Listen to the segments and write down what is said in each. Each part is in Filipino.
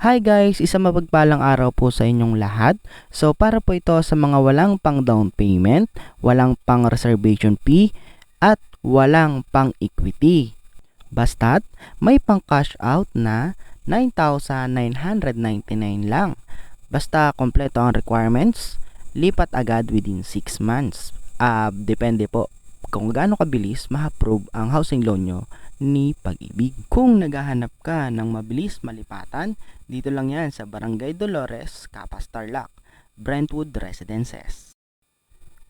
Hi guys, isang mapagpalang araw po sa inyong lahat. So para po ito sa mga walang pang down payment, walang pang reservation fee, at walang pang equity. Basta't may pang cash out na 9,999 lang. Basta kompleto ang requirements, lipat agad within 6 months. Depende po kung gaano kabilis ma-approve ang housing loan nyo ni Pag-ibig. Kung naghahanap ka ng mabilis malipatan, dito lang yan sa Barangay Dolores, Capas Tarlac, Brentwood Residences.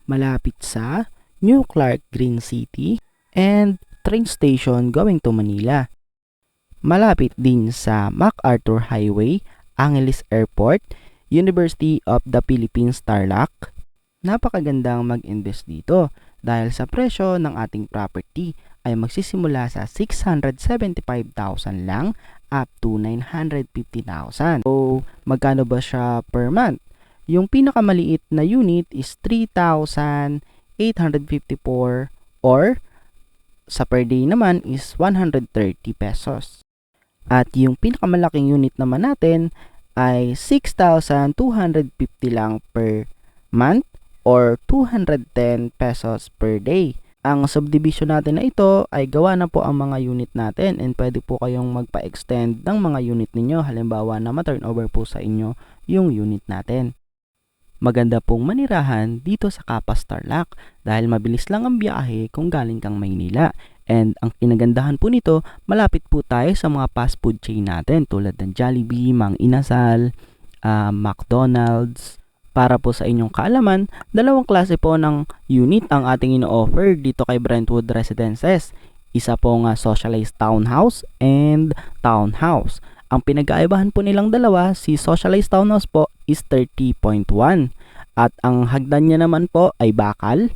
Malapit sa New Clark Green City and train station going to Manila. Malapit din sa MacArthur Highway, Angeles Airport, University of the Philippines Tarlac. Napakagandang mag-invest dito dahil sa presyo ng ating property ay magsisimula sa 675,000 lang up to 950,000. So, magkano ba siya per month? Yung pinakamaliit na unit is 3,854 or sa per day naman is 130 pesos. At yung pinakamalaking unit naman natin ay 6,250 lang per month or 210 pesos per day. Ang subdivision natin na ito ay gawa na po ang mga unit natin and pwede po kayong magpa-extend ng mga unit ninyo halimbawa na ma-turnover po sa inyo yung unit natin. Maganda pong manirahan dito sa Capas Tarlac dahil mabilis lang ang biyahe kung galing kang Maynila. And ang kinagandahan po nito, malapit po tayo sa mga fast food chain natin tulad ng Jollibee, Mang Inasal, McDonald's. Para po sa inyong kaalaman, dalawang klase po ng unit ang ating ino-offer dito kay Brentwood Residences. Isa pong socialized townhouse and townhouse. Ang pinag-aibahan po nilang dalawa, si socialized townhouse po is 30.1 at ang hagdan niya naman po ay bakal.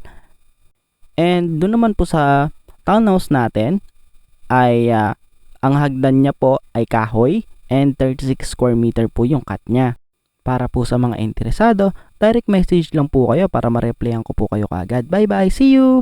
And doon naman po sa townhouse natin ay ang hagdan niya po ay kahoy and 36 square meter po yung cut niya. Para po sa mga interesado, direct message lang po kayo para ma-replyan ko po kayo kaagad. Bye bye, see you!